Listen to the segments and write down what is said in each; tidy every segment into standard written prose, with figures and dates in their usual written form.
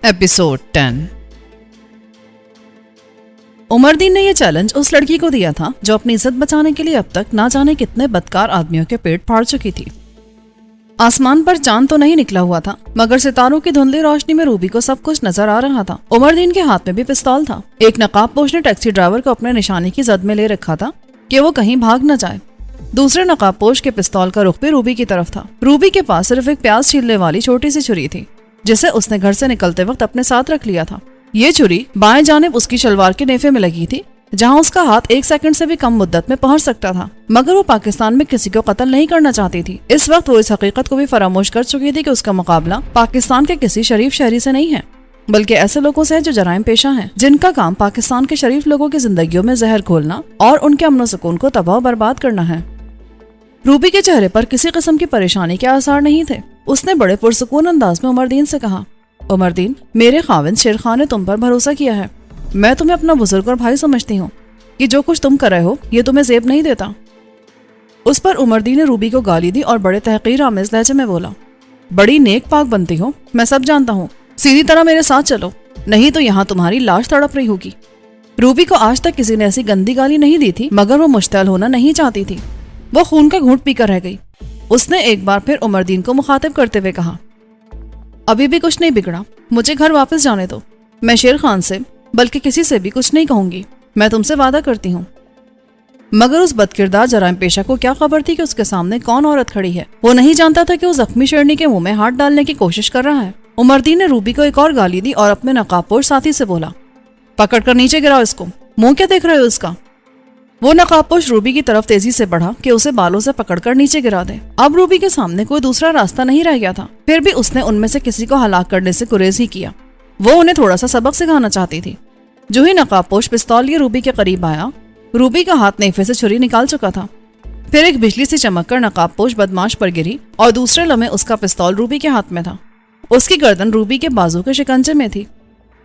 Episode 10। Umardeen ने यह challenge उस लड़की को दिया था जो अपनी इज्जत बचाने के लिए अब तक ना जाने कितने बदकार आदमियों के पेट फाड़ चुकी थी। आसमान पर चांद तो नहीं निकला हुआ था, मगर सितारों की धुंधली रोशनी में रूबी को सब कुछ नजर आ रहा था। उमरदीन के हाथ में भी पिस्तौल था। एक नकाबपोश ने टैक्सी ड्राइवर को अपने निशाने की जद में ले रखा था कि वो कहीं भाग न जाए। दूसरे नकाबपोश के पिस्तौल का रुख भी रूबी की तरफ था। रूबी के पास सिर्फ एक प्याज छीलने वाली छोटी सी छुरी थी जिसे उसने घर से निकलते वक्त अपने साथ रख लिया था। ये छुरी बाएं जानिब उसकी शलवार के नेफे में लगी थी, जहां उसका हाथ 1 सेकंड से भी कम मुद्दत में पहुंच सकता था। मगर वो पाकिस्तान में किसी को कत्ल नहीं करना चाहती थी। इस वक्त वो इस हकीकत को भी फरामोश कर चुकी थी कि उसका मुकाबला पाकिस्तान के किसी शरीफ शहरी से नहीं है, बल्कि ऐसे लोगों से है जो जराइम पेशा हैं, जिनका काम पाकिस्तान के शरीफ लोगों की जिंदगियों में जहर घोलना और उनके अमन सुकून को तबाह बर्बाद करना है। रूबी के चेहरे पर किसी किस्म की परेशानी के आसार नहीं थे। उसने बड़े पुरसुकून अंदाज में उमरदीन से कहा, उमरदीन, मेरे खाविंद शेर खान ने तुम पर भरोसा किया है। मैं तुम्हें अपना बुजुर्ग और भाई समझती हूँ कि जो कुछ तुम कर रहे हो ये तुम्हें ज़ेब नहीं देता। उस पर उमरदीन ने रूबी को गाली दी और बड़े तहकीर आमेज लहजे में बोला, बड़ी नेक पाक बनती हो, मैं सब जानता हूँ। सीधी तरह मेरे साथ चलो, नहीं तो यहाँ तुम्हारी लाश तड़प रही होगी। रूबी को आज तक किसी ने ऐसी गंदी गाली नहीं दी थी, मगर वो मुश्तैल होना नहीं चाहती थी। वो खून का घूंट पीकर रह गई। उसने एक बार फिर उमरदीन को मुखातिब करते हुए कहा, अभी भी कुछ नहीं बिगड़ा, मुझे घर वापस जाने दो। मैं शेर खान से बल्कि किसी से भी कुछ नहीं कहूंगी, मैं तुमसे वादा करती हूँ। मगर उस बदकिरदार जराइम पेशा को क्या खबर थी कि उसके सामने कौन औरत खड़ी है। वो नहीं जानता था कि वो जख्मी शेरनी के मुंह में हाथ डालने की कोशिश कर रहा है। उमरदीन ने रूबी को एक और गाली दी और अपने नकाबपोश साथी से बोला, पकड़ कर नीचे गिराओ इसको। मुंह क्या देख रहे हो इसका। वो नकाबपोश रूबी की तरफ तेजी से बढ़ा कि उसे बालों से पकड़कर नीचे गिरा दे। अब रूबी के सामने कोई दूसरा रास्ता नहीं रह गया था। फिर भी उसने उनमें से किसी को हलाक करने से गुरेज ही किया। वो उन्हें थोड़ा सा सबक सिखाना चाहती थी। जो ही नकाबपोश पिस्तौल लिए रूबी के करीब आया, रूबी का हाथ नेफे से छुरी निकाल चुका था। फिर एक बिजली सी चमककर नकाबपोश बदमाश पर गिरी और दूसरे लम्हे उसका पिस्तौल रूबी के हाथ में था। उसकी गर्दन रूबी के बाजू के शिकंजे में थी।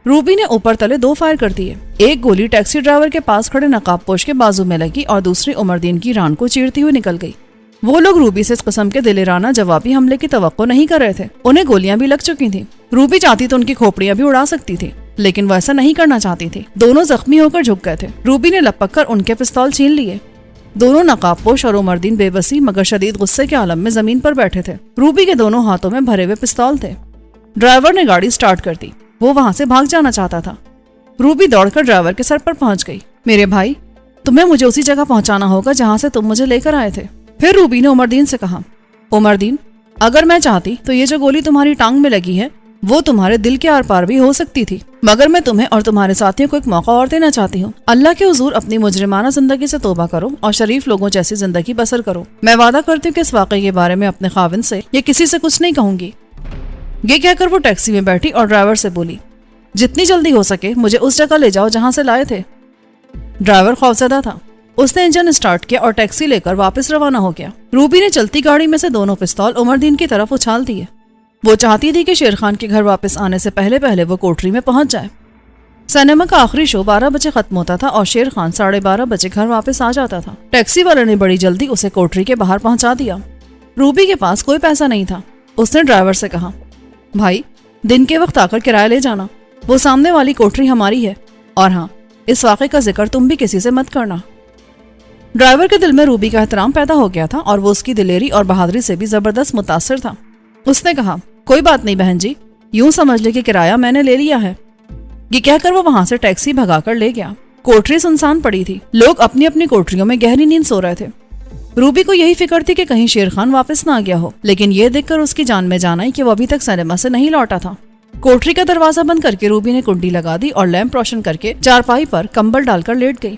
रूबी ने ऊपर तले 2 फायर कर दिए। एक गोली टैक्सी ड्राइवर के पास खड़े नकाबपोश के बाजू में लगी और दूसरी उमरदीन की रान को चीरती हुई निकल गई। वो लोग रूबी से इस किस्म के दिलेराना जवाबी हमले की तवक्को नहीं कर रहे थे। उन्हें गोलियां भी लग चुकी थी। रूबी चाहती तो उनकी खोपड़ियां भी उड़ा सकती थी, लेकिन वो ऐसा नहीं करना चाहती थी। दोनों जख्मी होकर झुक गए थे। रूबी ने लपक कर उनके पिस्तौल छीन लिए। दोनों नकाबपोश और उमरदीन बेबसी मगर शदीद गुस्से के आलम में जमीन पर बैठे थे। रूबी के दोनों हाथों में भरे हुए पिस्तौल थे। ड्राइवर ने गाड़ी स्टार्ट कर दी। वो वहां से भाग जाना चाहता था। रूबी दौड़कर ड्राइवर के सर पर पहुंच गई। मेरे भाई, तुम्हें मुझे उसी जगह पहुंचाना होगा जहां से तुम मुझे लेकर आए थे। फिर रूबी ने उमरदीन से कहा, उमरदीन, अगर मैं चाहती तो ये जो गोली तुम्हारी टांग में लगी है वो तुम्हारे दिल के आर पार भी हो सकती थी, मगर मैं तुम्हें और तुम्हारे साथियों को एक मौका और देना चाहती हूँ। अल्लाह के हुजूर अपनी मुजरिमाना जिंदगी से तौबा करो और शरीफ लोगों जैसी जिंदगी बसर करो। मैं वादा करती हूँ कि इस वाकये के बारे में अपने खाविंद से या किसी से कुछ नहीं कहूंगी। ये कहकर वो टैक्सी में बैठी और ड्राइवर से बोली, जितनी जल्दी हो सके मुझे उस जगह ले जाओ जहां से लाए थे। ड्राइवर खौफजदा था। उसने इंजन स्टार्ट किया और टैक्सी लेकर वापस रवाना हो गया। रूबी ने चलती गाड़ी में से दोनों पिस्तौल उमरदीन की तरफ उछाल दिए। वो चाहती थी कि शेर खान के घर वापस आने से पहले पहले वो कोठरी में पहुंच जाए। सिनेमा का आखिरी शो 12 बजे खत्म होता था और शेर खान 12:30 बजे घर वापस आ जाता था। टैक्सी वाले ने बड़ी जल्दी उसे कोठरी के बाहर पहुंचा दिया। रूबी के पास कोई पैसा नहीं था। उसने ड्राइवर से कहा, भाई, दिन के वक्त आकर किराया ले जाना। वो सामने वाली कोठरी हमारी है, और हाँ, इस वाक़े का जिक्र तुम भी किसी से मत करना। ड्राइवर के दिल में रूबी का एहतराम पैदा हो गया था और वो उसकी दिलेरी और बहादुरी से भी जबरदस्त मुतासिर था। उसने कहा, कोई बात नहीं बहन जी, यूं समझ ले कि किराया मैंने ले लिया है। ये कहकर वो वहां से टैक्सी भगाकर ले गया। कोठरी सुनसान पड़ी थी। लोग अपनी अपनी कोठरियों में गहरी नींद सो रहे थे। रूबी को यही फिक्र थी कि कहीं शेर खान वापस ना आ गया हो, लेकिन ये देखकर उसकी जान में जान आई कि वो अभी तक सिनेमा से नहीं लौटा था। कोठरी का दरवाजा बंद करके रूबी ने कुंडी लगा दी और लैंप रोशन करके चारपाई पर कंबल डालकर लेट गई।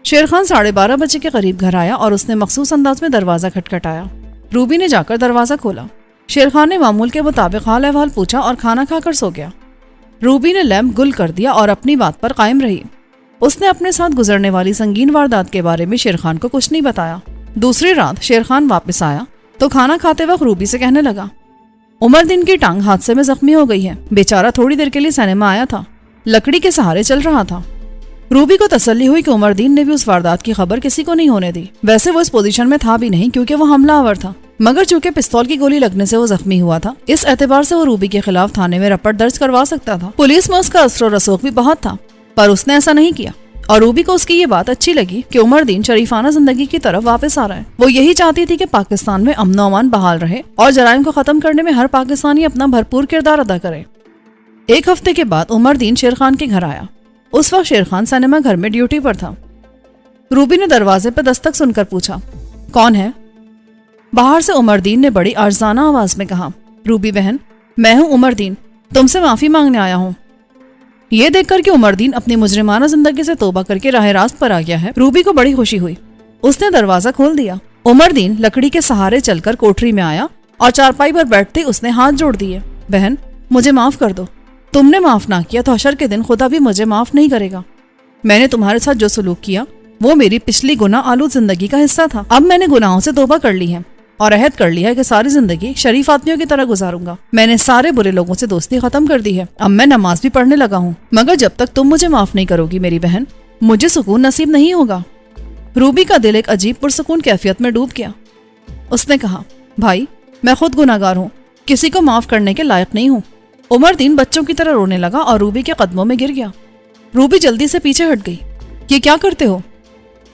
शेर खान 12:30 बजे के करीब घर आया और उसने मखसूस अंदाज में दरवाजा खटखटाया। रूबी ने जाकर दरवाजा खोला। शेर खान ने मामूल के मुताबिक हाल अहवाल पूछा और खाना खाकर सो गया। रूबी ने लैंप गुल कर दिया और अपनी बात पर कायम रही। उसने अपने साथ गुजरने वाली संगीन वारदात के बारे में शेर खान को कुछ नहीं बताया। दूसरी रात शेर खान वापस आया तो खाना खाते वक्त रूबी से कहने लगा, उमरदीन की टांग हादसे में जख्मी हो गई है। बेचारा थोड़ी देर के लिए सिनेमा आया था, लकड़ी के सहारे चल रहा था। रूबी को तसल्ली हुई कि उमरदीन ने भी उस वारदात की खबर किसी को नहीं होने दी। वैसे वो इस पोजीशन में था भी नहीं क्योंकि वो हमलावर था, मगर चूंकि पिस्तौल की गोली लगने से वो जख्मी हुआ था, इस एतबार से वो रूबी के खिलाफ थाने में रपट दर्ज करवा सकता था। पुलिस में उसका असर और रसूख भी बहुत था, पर उसने ऐसा नहीं किया और रूबी को उसकी ये बात अच्छी लगी कि उमरदीन शरीफाना जिंदगी की तरफ वापस आ रहा है। वो यही चाहती थी कि पाकिस्तान में अमन अमान बहाल रहे और जराइम को खत्म करने में हर पाकिस्तानी अपना भरपूर किरदार अदा करे। एक हफ्ते के बाद उमरदीन शेर खान के घर आया। उस वक्त शेर खान सिनेमा घर में ड्यूटी पर था। रूबी ने दरवाजे पर दस्तक सुनकर पूछा, कौन है? बाहर से उमरदीन ने बड़ी आर्जाना आवाज में कहा, रूबी बहन, मैं हूँ उमरदीन, तुमसे माफी मांगने आया हूँ। ये देखकर कि उमरदीन अपनी मुजरिमाना जिंदगी से तौबा करके राह रास्त पर आ गया है, रूबी को बड़ी खुशी हुई। उसने दरवाजा खोल दिया। उमरदीन लकड़ी के सहारे चलकर कोठरी में आया और चारपाई पर बैठते उसने हाथ जोड़ दिए। बहन, मुझे माफ कर दो। तुमने माफ ना किया तो हशर के दिन खुदा भी मुझे माफ नहीं करेगा। मैंने तुम्हारे साथ जो सलूक किया वो मेरी पिछली गुनाह आलूद जिंदगी का हिस्सा था। अब मैंने गुनाहों से तौबा कर ली है और अहद कर लिया है कि सारी जिंदगी शरीफ आदमियों की तरह गुजारूंगा। मैंने सारे बुरे लोगों से दोस्ती खत्म कर दी है। अब मैं नमाज भी पढ़ने लगा हूँ, मगर जब तक तुम मुझे माफ नहीं करोगी मेरी बहन, मुझे सुकून नसीब नहीं होगा। रूबी का दिल एक अजीब पुरसुकून कैफियत में डूब गया। उसने कहा, भाई, मैं खुद गुनाहगार हूँ, किसी को माफ करने के लायक नहीं हूँ। उमरदीन बच्चों की तरह रोने लगा और रूबी के कदमों में गिर गया। रूबी जल्दी से पीछे हट गई। ये क्या करते हो?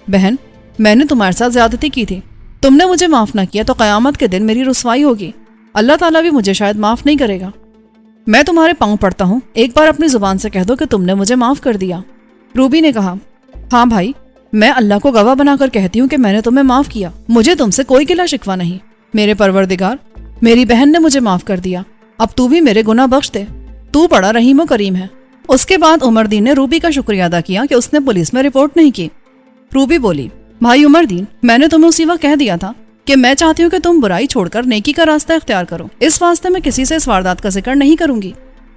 बहन, मैंने तुम्हारे साथ ज्यादती की थी। तुमने मुझे माफ ना किया तो कयामत के दिन मेरी रुसवाई होगी। अल्लाह ताला भी मुझे शायद माफ नहीं करेगा। मैं तुम्हारे पांव पड़ता हूँ, एक बार अपनी जुबान से कह दो कि तुमने मुझे माफ कर दिया। रूबी ने कहा, हाँ भाई, मैं अल्लाह को गवाह बनाकर कहती हूँ कि मैंने तुम्हें माफ किया। मुझे तुमसे कोई गिला शिकवा नहीं। मेरे परवरदिगार, मेरी बहन ने मुझे माफ कर दिया, अब तू भी मेरे गुनाह बख्श दे। तू बड़ा रहीम और करीम है। उसके बाद उमरदीन ने रूबी का शुक्रिया अदा किया कि उसने पुलिस में रिपोर्ट नहीं की। रूबी बोली, भाई उमरदीन, मैंने तुम्हें उसी वक्त कह दिया था कि मैं चाहती हूँ कि तुम बुराई छोड़कर नेकी का रास्ता इख्तियार करो। इस वास्ते मैं किसी से इस वारदात का जिक्र नहीं करूंगी।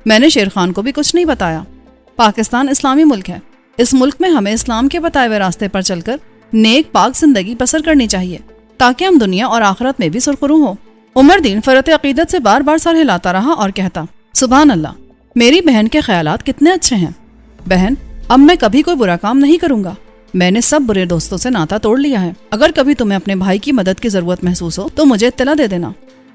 मैंने शेर खान को भी कुछ नहीं बताया। पाकिस्तान इस्लामी मुल्क है। इस मुल्क में हमें इस्लाम के बताए हुए रास्ते पर चलकर नेक पाक जिंदगी बसर करनी चाहिए ताकि हम दुनिया और आखिरत में भी सुरखरू हो। उमरदीन फरत अकीदत से बार बार सर हिलाता रहा और कहता, सुभान अल्लाह, मेरी बहन के ख्यालात कितने अच्छे हैं। बहन, अब मैं कभी कोई बुरा काम नहीं करूंगा। मैंने सब बुरे दोस्तों से नाता तोड़ लिया है। अगर कभी तुम्हें अपने भाई की मदद की जरूरत महसूस हो तो मुझे इत्तला दे देना।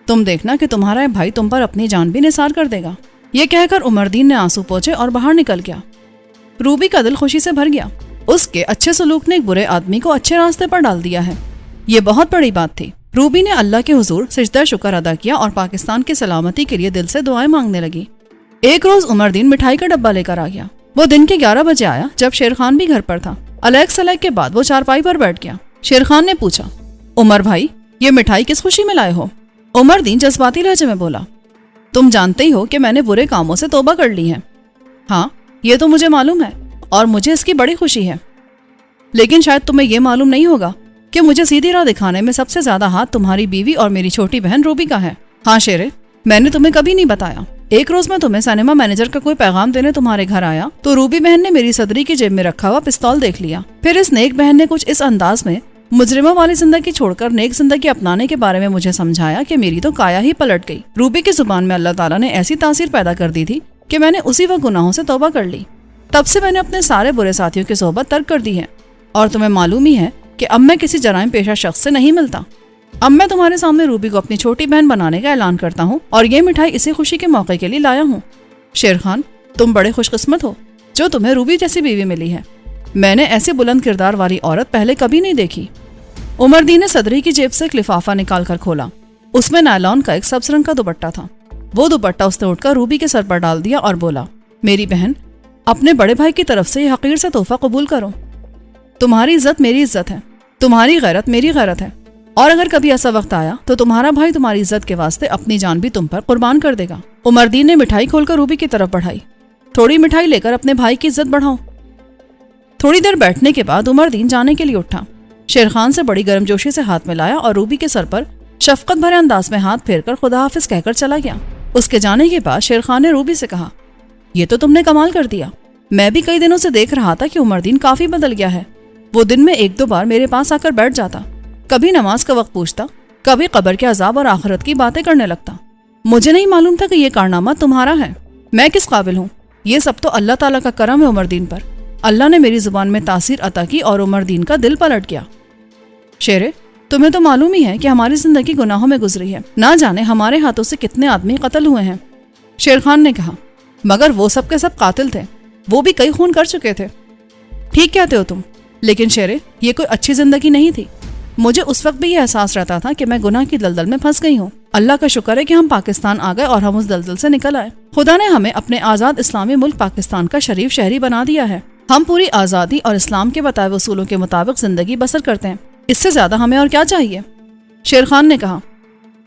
तुम देखना कि तुम्हारा भाई तुम पर अपनी जान भी निसार कर देगा। ये कहकर उमरदीन ने आंसू पोंछे और बाहर निकल गया। रूबी का दिल खुशी से भर गया। उसके अच्छे सलूक ने एक बुरे आदमी को अच्छे रास्ते पर डाल दिया है। ये बहुत बड़ी बात थी। रूबी ने अल्लाह के हुजूर सिजदा शुक्र अदा किया और पाकिस्तान की सलामती के लिए दिल से दुआएं मांगने लगी। एक रोज उमरदीन मिठाई का डब्बा लेकर आ गया। वो दिन के 11 बजे आया जब शेर खान भी घर पर था। अलग सलग के बाद वो चारपाई पर बैठ गया। शेर खान ने पूछा, उमर भाई, ये मिठाई किस खुशी में लाए हो? उमरदीन जज्बाती लहजे में बोला, तुम जानते ही हो कि मैंने बुरे कामों से तौबा कर ली है। हाँ, ये तो मुझे मालूम है और मुझे इसकी बड़ी खुशी है, लेकिन शायद तुम्हें ये मालूम नहीं होगा कि मुझे सीधी राह दिखाने में सबसे ज्यादा हाथ तुम्हारी बीवी और मेरी छोटी बहन रूबी का है। हाँ शेरे, मैंने तुम्हें कभी नहीं बताया। एक रोज मैं तुम्हें सिनेमा मैनेजर का कोई पैगाम देने तुम्हारे घर आया तो रूबी बहन ने मेरी सदरी की जेब में रखा हुआ पिस्तौल देख लिया। फिर इस नेक बहन ने कुछ इस अंदाज में मुजरिमा वाली जिंदगी छोड़कर नेक जिंदगी अपनाने के बारे में मुझे समझाया कि मेरी तो काया ही पलट गई। रूबी की जुबान में अल्लाह ताला ने ऐसी तासीर पैदा कर दी थी कि मैंने उसी वक्त गुनाहों से तौबा कर ली। तब से मैंने अपने सारे बुरे साथियों की सोहबत तर्क कर दी है और तुम्हें मालूम ही है कि अब मैं किसी जराइम पेशा शख्स से नहीं मिलता। अब मैं तुम्हारे सामने रूबी को अपनी छोटी बहन बनाने का ऐलान करता हूँ और ये मिठाई इसी खुशी के मौके के लिए लाया हूँ। शेर खान, तुम बड़े खुशकिस्मत हो जो तुम्हें रूबी जैसी बीवी मिली है। मैंने ऐसी बुलंद किरदार वाली औरत पहले कभी नहीं देखी। उमरदीन ने सदरी की जेब से एक लिफाफा निकाल कर खोला। उसमें नायलॉन का एक सब्ज रंग का दुपट्टा था। वो दुपट्टा उसने उठकर रूबी के सर पर डाल दिया और बोला, मेरी बहन, अपने बड़े भाई की तरफ से ये हकीर से तोहफा कबूल करो। तुम्हारी इज्जत मेरी इज्जत है, तुम्हारी गैरत मेरी गैरत है, और अगर कभी ऐसा वक्त आया तो तुम्हारा भाई तुम्हारी इज्जत के वास्ते अपनी जान भी तुम पर कुर्बान कर देगा। उमरदीन ने मिठाई खोलकर रूबी की तरफ बढ़ाई। थोड़ी मिठाई लेकर अपने भाई की इज्जत बढ़ाओ। थोड़ी देर बैठने के बाद उमरदीन जाने के लिए उठा। शेर खान से बड़ी गर्मजोशी से हाथ मिलाया और रूबी के सर पर शफकत भरे अंदाज में हाथ फेरकर खुदा हाफिज कहकर चला गया। उसके जाने के बाद शेर खान ने रूबी से कहा, ये तो तुमने कमाल कर दिया। मैं भी कई दिनों से देख रहा था कि उमरदीन काफी बदल गया है। वो दिन में 1-2 बार मेरे पास आकर बैठ जाता, कभी नमाज का वक्त पूछता, कभी कब्र के अजाब और आखिरत की बातें करने लगता। मुझे नहीं मालूम था कि ये कारनामा तुम्हारा है। मैं किस काबिल हूँ? ये सब तो अल्लाह ताला का करम है उमरदीन पर। अल्लाह ने मेरी जुबान में तासीर अता की और उमरदीन का दिल पलट गया। शेरे, تمہیں تو معلوم ہی ہے کہ ہماری زندگی گناہوں میں گزری ہے، نہ جانے ہمارے ہاتھوں سے کتنے آدمی قتل ہوئے ہیں۔ شیر خان نے کہا، مگر وہ سب کے سب قاتل تھے، وہ بھی کئی خون کر چکے تھے۔ ٹھیک کہتے ہو تم، لیکن شیرے یہ کوئی اچھی زندگی نہیں تھی۔ مجھے اس وقت بھی یہ احساس رہتا تھا کہ میں گناہ کی دلدل میں پھنس گئی ہوں۔ اللہ کا شکر ہے کہ ہم پاکستان آ گئے اور ہم اس دلدل سے نکل آئے۔ خدا نے ہمیں اپنے آزاد اسلامی ملک پاکستان کا شریف شہری بنا دیا ہے۔ ہم پوری آزادی اور اسلام کے بتائے اصولوں کے مطابق زندگی بسر کرتے ہیں، اس سے زیادہ ہمیں اور کیا چاہیے؟ شیر خان نے کہا،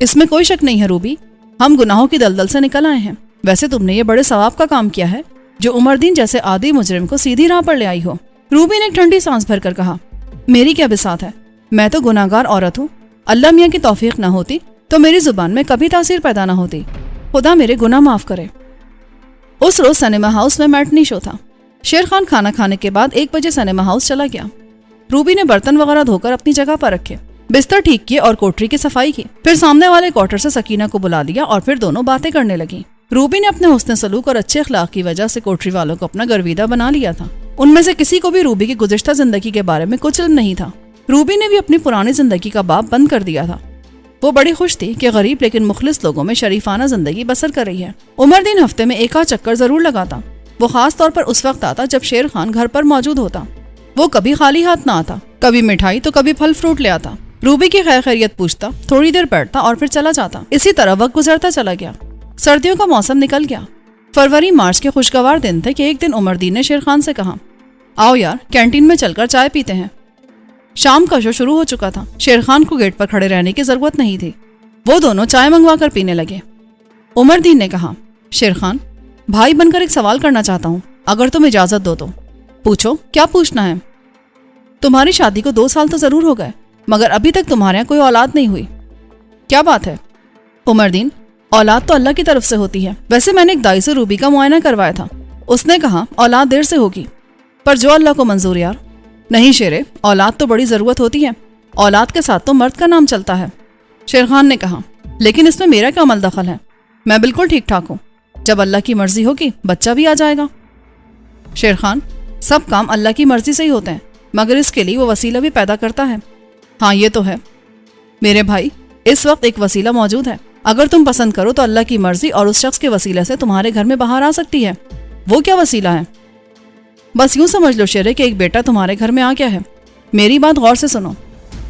اس میں کوئی شک نہیں ہے روبی، ہم گناہوں کی دلدل سے نکل آئے ہیں۔ ویسے تم نے یہ بڑے ثواب کا کام کیا ہے جو عمر دین جیسے عادی مجرم کو سیدھی راہ پر لے آئی ہو۔ روبی نے ایک ٹھنڈی سانس بھر کر کہا، میری کیا بساط ہے، میں تو گناہگار عورت ہوں۔ اللہ میاں کی توفیق نہ ہوتی تو میری زبان میں کبھی تاثیر پیدا نہ ہوتی۔ خدا میرے گناہ معاف کرے۔ اس روز سنیما ہاؤس میں میٹنی شو تھا۔ شیر خان کھانا کھانے کے بعد 1 بجے سنیما ہاؤس چلا گیا۔ روبی نے برتن وغیرہ دھو کر اپنی جگہ پر رکھے، بستر ٹھیک کیے اور کوٹری کی صفائی کی، پھر سامنے والے کوارٹر سے سکینہ کو بلا لیا اور پھر دونوں باتیں کرنے لگیں۔ روبی نے اپنے حسن سلوک اور اچھے اخلاق کی وجہ سے کوٹری والوں کو اپنا گرویدہ بنا لیا تھا۔ ان میں سے کسی کو بھی روبی کی گزشتہ زندگی کے بارے میں کچھ علم نہیں تھا۔ روبی نے بھی اپنی پرانی زندگی کا باب بند کر دیا تھا۔ وہ بڑی خوش تھی کہ غریب لیکن مخلص لوگوں میں شریفانہ زندگی بسر کر رہی ہے۔ عمر دین ہفتے میں 1 آدھ چکر ضرور لگاتا۔ وہ خاص طور پر اس وقت آتا جب شیر خان گھر پر موجود ہوتا۔ وہ کبھی خالی ہاتھ نہ آتا، کبھی مٹھائی تو کبھی پھل فروٹ لے آتا۔ روبی کی خیر خیریت پوچھتا، تھوڑی دیر بیٹھتا اور پھر چلا جاتا۔ اسی طرح وقت گزرتا چلا گیا۔ سردیوں کا موسم نکل گیا۔ فروری مارچ کے خوشگوار دن تھے کہ ایک دن عمر دین نے شیر خان سے کہا، آؤ یار کینٹین میں چل کر چائے پیتے ہیں۔ شام کا شو شروع ہو چکا تھا۔ شیر خان کو گیٹ پر کھڑے رہنے کی ضرورت نہیں تھی۔ وہ دونوں چائے منگوا کر پینے لگے۔ عمر دین نے کہا، شیر خان بھائی بن کر ایک سوال کرنا چاہتا ہوں، اگر تم اجازت دو تو۔ پوچھو، کیا پوچھنا ہے؟ تمہاری شادی کو 2 سال تو ضرور ہو گئے، مگر ابھی تک تمہارے یہاں کوئی اولاد نہیں ہوئی، کیا بات ہے؟ عمر دین، اولاد تو اللہ کی طرف سے ہوتی ہے۔ ویسے میں نے ایک دائی سے روبی کا معائنہ کروایا تھا، اس نے کہا اولاد دیر سے ہوگی، پر جو اللہ کو منظور یار۔ نہیں شیرے، اولاد تو بڑی ضرورت ہوتی ہے، اولاد کے ساتھ تو مرد کا نام چلتا ہے۔ شیر خان نے کہا، لیکن اس میں میرا کیا عمل دخل ہے؟ میں بالکل ٹھیک ٹھاک ہوں، جب اللہ کی مرضی ہوگی بچہ بھی آ جائے گا۔ شیر خان، سب کام اللہ کی مرضی سے ہی ہوتے ہیں، مگر اس کے لیے وہ وسیلہ بھی پیدا کرتا ہے۔ ہاں یہ تو ہے میرے بھائی، اس وقت ایک وسیلہ موجود ہے، اگر تم پسند کرو تو اللہ کی مرضی اور اس شخص کے وسیلے سے تمہارے گھر میں باہر آ سکتی ہے۔ وہ کیا وسیلہ ہے؟ بس یوں سمجھ لو شیرے کہ ایک بیٹا تمہارے گھر میں آ گیا ہے۔ میری بات غور سے سنو۔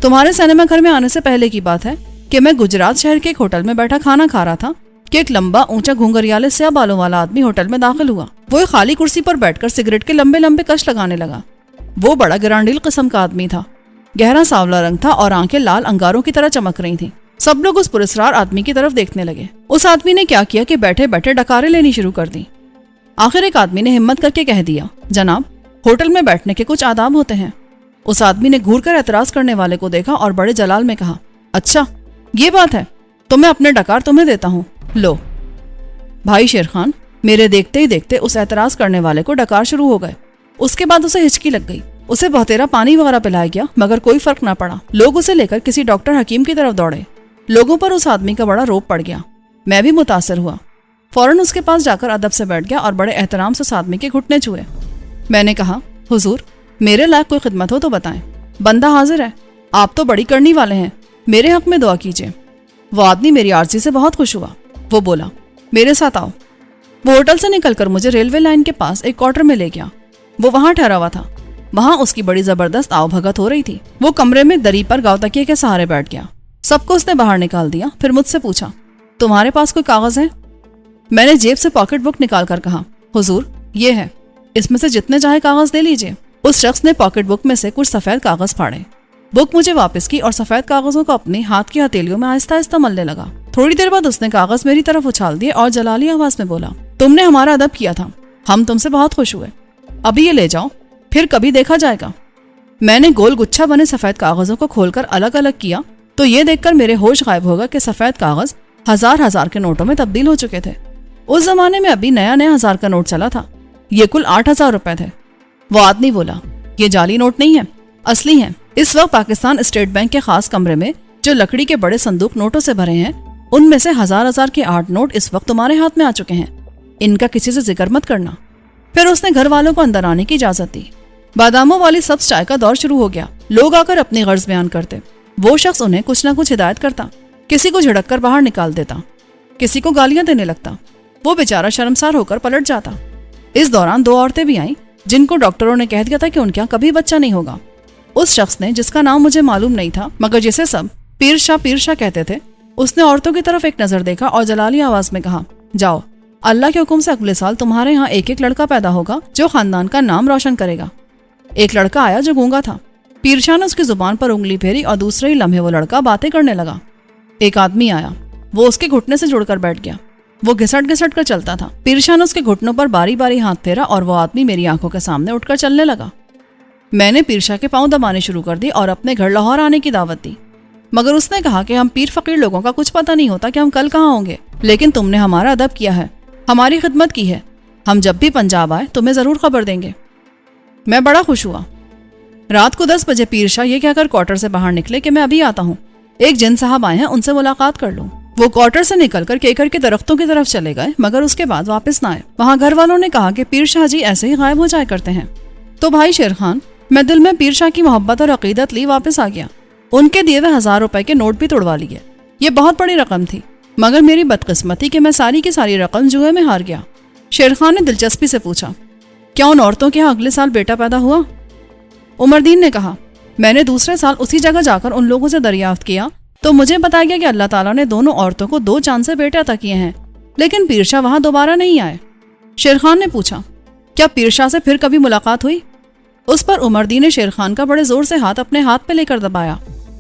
تمہارے سینما گھر میں آنے سے پہلے کی بات ہے کہ میں گجرات شہر کے ایک ہوٹل میں بیٹھا کھانا کھا رہا تھا کہ ایک لمبا اونچا گھنگریالے سیاہ بالوں والا آدمی ہوٹل میں داخل ہوا۔ وہ ایک خالی کرسی پر بیٹھ کر سگریٹ کے لمبے لمبے کش لگانے لگا۔ وہ بڑا گرانڈیل قسم کا آدمی تھا، گہرا سانولا رنگ تھا اور آنکھیں لال انگاروں کی طرح چمک رہی تھیں۔ سب لوگ اس پراسرار آدمی کی طرف دیکھنے لگے۔ اس آدمی نے کیا کیا کہ بیٹھے بیٹھے ڈکاریں لینی شروع کر دی۔ آخر ایک آدمی نے ہمت کر کے کہہ دیا، جناب ہوٹل میں بیٹھنے کے کچھ آداب ہوتے ہیں۔ اس آدمی نے گھور کر اعتراض کرنے والے کو دیکھا اور بڑے جلال میں کہا، اچھا یہ بات ہے تو میں اپنے ڈکار تمہیں دیتا ہوں، لو۔ بھائی شیر خان، میرے دیکھتے ہی دیکھتے اس اعتراض کرنے والے کو ڈکار شروع ہو گئے۔ اس کے بعد اسے ہچکی لگ گئی۔ اسے بہتیرا پانی وغیرہ پلایا گیا مگر کوئی فرق نہ پڑا۔ لوگ اسے لے کر کسی ڈاکٹر حکیم کی طرف دوڑے۔ لوگوں پر اس آدمی کا بڑا روپ پڑ گیا۔ میں بھی متاثر ہوا۔ فوراً اس کے پاس جا کر ادب سے بیٹھ گیا اور بڑے احترام سے اس آدمی کے گھٹنے چھوئے۔ میں نے کہا، حضور میرے لائق کوئی خدمت ہو تو بتائیں، بندہ حاضر ہے، آپ تو بڑی کرنی والے ہیں، میرے حق میں دعا کیجیے۔ وہ آدمی میری عرضی سے بہت خوش ہوا۔ وہ بولا، میرے ساتھ آؤ۔ وہ ہوٹل سے نکل کر مجھے ریلوے لائن کے پاس ایک کوارٹر میں لے گیا۔ وہ وہاں ٹھہرا ہوا تھا۔ وہاں اس کی بڑی زبردست آؤ بھگت ہو رہی تھی۔ وہ کمرے میں دری پر گاؤ تکیے کے سہارے بیٹھ گیا۔ سب کو اس نے باہر نکال دیا، پھر مجھ سے پوچھا، تمہارے پاس کوئی کاغذ ہے؟ میں نے جیب سے پاکٹ بک نکال کر کہا، حضور یہ ہے، اس میں سے جتنے چاہے کاغذ دے لیجئے۔ اس شخص نے پاکٹ بک میں سے کچھ سفید کاغذ پھاڑے، بک مجھے واپس کی اور سفید کاغذوں کو اپنے ہاتھ کی ہتھیلیوں میں آہستہ آہستہ ملنے لگا۔ تھوڑی دیر بعد اس نے کاغذ میری طرف اچھال دیے اور جلالی آواز میں بولا، تم نے ہمارا ادب کیا تھا، ہم تم سے بہت خوش ہوئے، ابھی یہ لے جاؤ، پھر کبھی دیکھا جائے گا۔ میں نے گول گچھا بنے سفید کاغذوں کو کھول کر الگ الگ کیا تو یہ دیکھ کر میرے ہوش غائب ہوگا کہ سفید کاغذ ہزار ہزار کے نوٹوں میں تبدیل ہو چکے تھے۔ اس زمانے میں ابھی نیا 1000 کا نوٹ چلا تھا۔ یہ کل 8000 روپے تھے۔ وہ آدمی بولا، یہ جعلی نوٹ نہیں ہے، اصلی ہیں۔ اس وقت پاکستان اسٹیٹ بینک کے خاص کمرے میں جو لکڑی کے بڑے صندوق نوٹوں سے بھرے ہیں، ان میں سے ہزار ہزار کے 8 نوٹ اس وقت تمہارے ہاتھ میں آ چکے ہیں۔ ان کا کسی سے ذکر مت کرنا۔ پھر اس نے گھر والوں کو اندر آنے کی اجازت دی۔ باداموں والی سبز چائے کا دور شروع ہو گیا۔ لوگ آ کر اپنی غرض بیان کرتے۔ वो शख्स उन्हें कुछ ना कुछ हिदायत करता, किसी को झिड़क कर बाहर निकाल देता, किसी को गालियां देने लगता। वो बेचारा शर्मसार होकर पलट जाता। इस दौरान 2 औरतें भी आईं जिनको डॉक्टरों ने कह दिया था कि उनके यहाँ कभी बच्चा नहीं होगा। उस शख्स ने, जिसका नाम मुझे मालूम नहीं था मगर जिसे सब पीर शाह कहते थे, उसने औरतों की तरफ एक नजर देखा और जलाली आवाज में कहा, जाओ, अल्लाह के हुक्म से अगले साल तुम्हारे यहाँ एक लड़का पैदा होगा जो खानदान का नाम रोशन करेगा। एक लड़का आया जो गूंगा था। पीर शाह ने उसकी जुबान पर उंगली फेरी और दूसरे ही लम्हे वो लड़का बातें करने लगा। एक आदमी आया, वो उसके घुटने से जुड़कर बैठ गया। वो घिसट घिसट कर चलता था। पीर शाह ने उसके घुटनों पर बारी बारी हाथ फेरा और वो आदमी मेरी आंखों के सामने उठकर चलने लगा। मैंने पीर शाह के पांव दबाने शुरू कर दी और अपने घर लाहौर आने की दावत दी, मगर उसने कहा कि हम पीर फकीर लोगों का कुछ पता नहीं होता कि हम कल कहाँ होंगे, लेकिन तुमने हमारा अदब किया है, हमारी खिदमत की है, हम जब भी पंजाब आए तुम्हें जरूर खबर देंगे। मैं बड़ा खुश हुआ। रात को 10 बजे पीर शाह ये कहकर क्वार्टर से बाहर निकले कि मैं अभी आता हूँ, एक जिन साहब आए हैं, उनसे मुलाकात कर लूँ। वो क्वार्टर से निकलकर केकर के दरख्तों की तरफ चले गए, मगर उसके बाद वापस न आए। वहाँ घर वालों ने कहा कि पीर शाह जी ऐसे ही गायब हो जाया करते हैं। तो भाई शेर खान, मैं दिल में पीर शाह की मोहब्बत और अकीदत ली वापस आ गया। उनके दिए हुए 1000 रुपए के नोट भी तोड़वा लिए। ये बहुत बड़ी रकम थी, मगर मेरी बदकिस्मती कि मैं सारी की सारी रकम जुए में हार गया। शेर खान ने दिलचस्पी से पूछा, क्या उन औरतों के यहाँ अगले साल बेटा पैदा हुआ? उमरदीन ने कहा, मैंने दूसरे साल उसी जगह जाकर उन लोगों से दरियाफ्त किया तो मुझे बताया गया कि अल्लाह ताला ने दोनों औरतों को 2 चांद से बेटे अता किए हैं, लेकिन पीर शाह वहां दोबारा नहीं आए। शेर खान ने पूछा, क्या पीर शाह से फिर कभी मुलाकात हुई? उस पर उमरदीन ने शेर खान का बड़े जोर से हाथ अपने हाथ पे लेकर दबाया।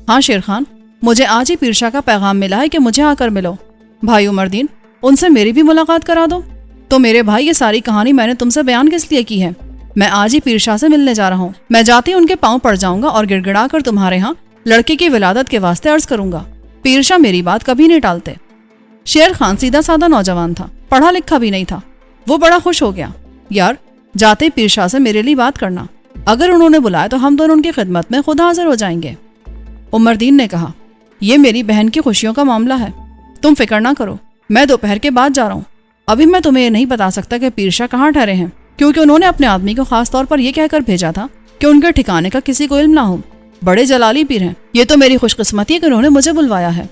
हाँ शेर खान, मुझे आज ही पीर शाह का पैगाम मिला है कि मुझे आकर मिलो। भाई उमरदीन, उनसे मेरी भी मुलाकात करा दो। तो मेरे भाई, ये सारी कहानी मैंने तुमसे बयान किस लिए की है? मैं आज ही पीर शाह से मिलने जा रहा हूँ। मैं जाते ही उनके पांव पड़ जाऊंगा और गिड़गिड़ा कर तुम्हारे यहाँ लड़के की विलादत के वास्ते अर्ज करूंगा। पीर शाह मेरी बात कभी नहीं टालते। शेर खान सीधा साधा नौजवान था, पढ़ा लिखा भी नहीं था। वो बड़ा खुश हो गया। यार, जाते पीर शाह से मेरे लिए बात करना, अगर उन्होंने बुलाया तो हम दोनों उनकी खिदमत में खुद हाजिर हो जाएंगे। उमरदीन ने कहा, यह मेरी बहन की खुशियों का मामला है, तुम फिक्र ना करो, मैं दोपहर के बाद जा रहा हूँ। अभी मैं तुम्हें ये नहीं बता सकता कि पीर शाह कहाँ ठहरे हैं, क्योंकि उन्होंने अपने आदमी को खास तौर पर यह कहकर भेजा था कि उनके ठिकाने का किसी को इल्म ना हो। बड़े जलाली पीर हैं। ये तो मेरी खुशकिस्मती है कि उन्होंने मुझे बुलवाया है।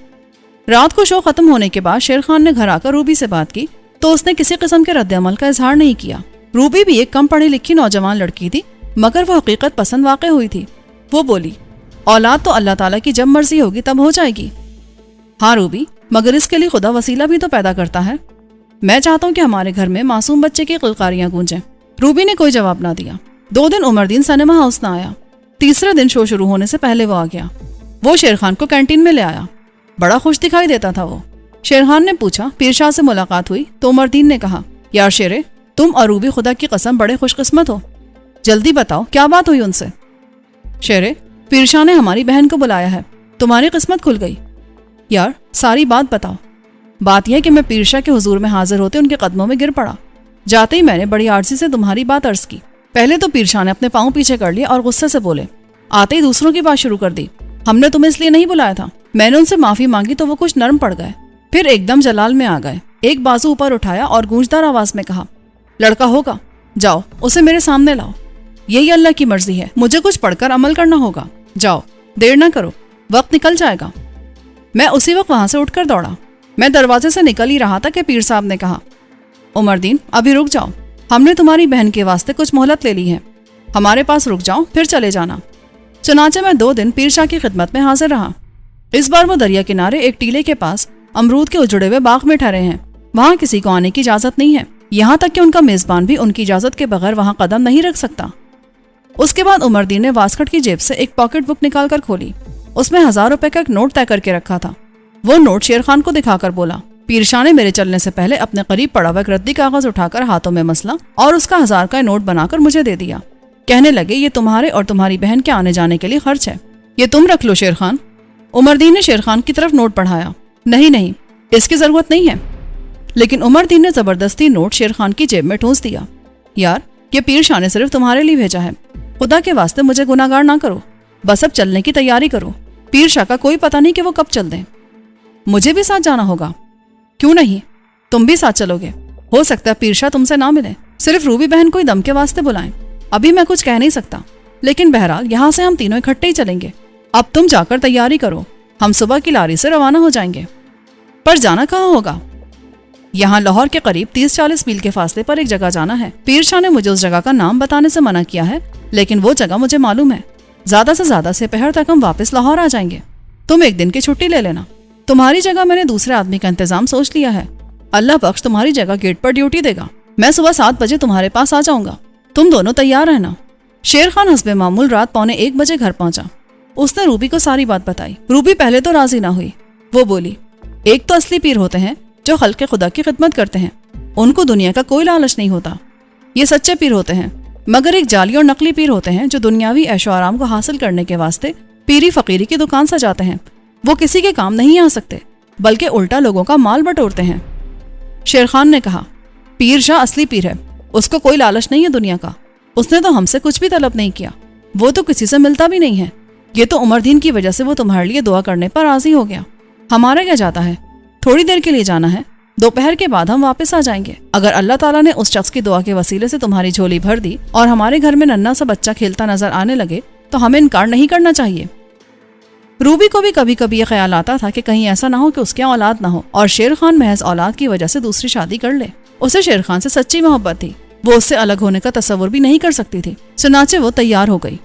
रात को शो खत्म होने के बाद शेर खान ने घर आकर रूबी से बात की तो उसने किसी किस्म के रद्द-ए-अमल का इजहार नहीं किया। रूबी भी एक कम पढ़ी लिखी नौजवान लड़की थी, मगर वो हकीकत पसंद वाक़ई हुई थी। वो बोली, औलाद तो अल्लाह ताला की जब मर्जी होगी तब हो जाएगी। हाँ रूबी, मगर इसके लिए खुदा वसीला भी तो पैदा करता है। मैं चाहता हूँ कि हमारे घर में मासूम बच्चे की किलकारियां गूंजें। रूबी ने कोई जवाब ना दिया। 2 दिन उमरदीन सिनेमा हाउस ना आया। तीसरे दिन शो शुरू होने से पहले वो आ गया। वो शेर खान को कैंटीन में ले आया। बड़ा खुश दिखाई देता था वो। शेर खान ने पूछा, पीर शाह से मुलाकात हुई? तो उमरदीन ने कहा, यार शेरे, तुम और रूबी खुदा की कसम बड़े खुशकिस्मत हो। जल्दी बताओ क्या बात हुई उनसे? शेरे, पीर शाह ने हमारी बहन को बुलाया है, तुम्हारी किस्मत खुल गई। यार सारी बात बताओ। बात यह कि मैं पीर शाह के हुजूर में हाजिर होते उनके कदमों में गिर पड़ा। जाते ही मैंने बड़ी आरज़ी से तुम्हारी बात अर्ज की। पहले तो पीर शाह ने अपने पांव पीछे कर लिया और गुस्से से बोले, आते ही दूसरों की बात शुरू कर दी। हमने तुम्हें इसलिए नहीं बुलाया था। मैंने उनसे माफी मांगी तो वो कुछ नरम पड़ गए, फिर एकदम जलाल में आ गए। एक बाजू ऊपर उठाया और गूंजदार आवाज में कहा, लड़का होगा, जाओ उसे मेरे सामने लाओ। यही अल्लाह की मर्जी है, मुझे कुछ पढ़कर अमल करना होगा। जाओ, देर ना करो, वक्त निकल जाएगा। मैं उसी वक्त वहां से उठकर दौड़ा। मैं दरवाजे से निकल ही रहा था कि पीर साहब ने कहा, उमरदीन अभी रुक जाओ, हमने तुम्हारी बहन के वास्ते कुछ मोहलत ले ली है, हमारे पास रुक जाओ फिर चले जाना। चुनाचे मैं 2 दिन पीर शाह की खिदमत में हाजिर रहा। इस बार वो दरिया किनारे एक टीले के पास अमरूद के उजड़े हुए बाग में ठहरे हैं। वहाँ किसी को आने की इजाजत नहीं है, यहाँ तक कि उनका मेजबान भी उनकी इजाजत के बगैर वहाँ कदम नहीं रख सकता। उसके बाद उमरदीन ने वास्कट की जेब से एक पॉकेट बुक निकाल कर खोली। उसमें 1000 रुपए का एक नोट तय करके रखा था। वो नोट शेर खान को दिखाकर बोला, पीर शाह ने मेरे चलने से पहले अपने करीब पड़ा हुआ एक रद्दी कागज उठाकर हाथों में मसला और उसका 1000 का नोट बनाकर मुझे दे दिया। कहने लगे, ये तुम्हारे और तुम्हारी बहन के आने जाने के लिए खर्च है, ये तुम रख लो शेर खान। उमरदीन ने शेर खान की तरफ नोट बढ़ाया। नहीं नहीं, इसकी जरूरत नहीं है। लेकिन उमरदीन ने जबरदस्ती नोट शेर खान की जेब में ठूंस दिया। यार, ये पीर शाह ने सिर्फ तुम्हारे लिए भेजा है, खुदा के वास्ते मुझे गुनाहगार ना करो, बस अब चलने की तैयारी करो। पीर शाह का कोई पता नहीं कि वो कब चल दें। मुझे भी साथ जाना होगा? क्यों नहीं, तुम भी साथ चलोगे। हो सकता है पीर शाह तुमसे ना मिले, सिर्फ रूबी बहन को ही दम के वास्ते बुलाएं। अभी मैं कुछ कह नहीं सकता, लेकिन बहरहाल यहाँ से हम तीनों इकट्ठे ही चलेंगे। اب تم جا کر تیاری کرو، ہم صبح کی لاری سے روانہ ہو جائیں گے۔ پر جانا کہاں ہوگا؟ یہاں لاہور کے قریب 30-40 میل کے فاصلے پر ایک جگہ جانا ہے۔ پیر شاہ نے مجھے اس جگہ کا نام بتانے سے منع کیا ہے، لیکن وہ جگہ مجھے معلوم ہے۔ زیادہ سے زیادہ سپہر تک ہم واپس لاہور آ جائیں گے۔ تم ایک دن کی چھٹی لے لینا۔ تمہاری جگہ میں نے دوسرے آدمی کا انتظام سوچ لیا ہے۔ اللہ بخش تمہاری جگہ گیٹ پر ڈیوٹی دے گا۔ میں صبح 7 بجے تمہارے پاس آ جاؤں گا، تم دونوں تیار رہنا۔ شیر خان حسب معمول رات 1:15 بجے گھر پہنچا۔ اس نے روبی کو ساری بات بتائی۔ روبی پہلے تو راضی نہ ہوئی۔ وہ بولی، ایک تو اصلی پیر ہوتے ہیں جو خلق خدا کی خدمت کرتے ہیں، ان کو دنیا کا کوئی لالچ نہیں ہوتا، یہ سچے پیر ہوتے ہیں۔ مگر ایک جعلی اور نقلی پیر ہوتے ہیں جو دنیاوی عیش و آرام کو حاصل کرنے کے واسطے پیری فقیری کی دکان سجاتے ہیں۔ وہ کسی کے کام نہیں آ سکتے، بلکہ الٹا لوگوں کا مال بٹورتے ہیں۔ شیر خان نے کہا، پیر شاہ اصلی پیر ہے، اس کو کوئی لالچ نہیں ہے دنیا کا۔ اس نے تو ہم سے کچھ بھی طلب نہیں کیا، وہ تو کسی سے ملتا بھی نہیں ہے۔ یہ تو عمر دین کی وجہ سے وہ تمہارے لیے دعا کرنے پر راضی ہو گیا۔ ہمارا کیا جاتا ہے، تھوڑی دیر کے لیے جانا ہے، دوپہر کے بعد ہم واپس آ جائیں گے۔ اگر اللہ تعالیٰ نے اس شخص کی دعا کے وسیلے سے تمہاری جھولی بھر دی اور ہمارے گھر میں ننھا سا بچہ کھیلتا نظر آنے لگے تو ہمیں انکار نہیں کرنا چاہیے۔ روبی کو بھی کبھی کبھی یہ خیال آتا تھا کہ کہیں ایسا نہ ہو کہ اس کے اولاد نہ ہو اور شیر خان محض اولاد کی وجہ سے دوسری شادی کر لے۔ اسے شیر خان سے سچی محبت تھی، وہ اس سے الگ ہونے کا تصور بھی نہیں کر سکتی تھی۔ چنانچہ وہ تیار ہو گئی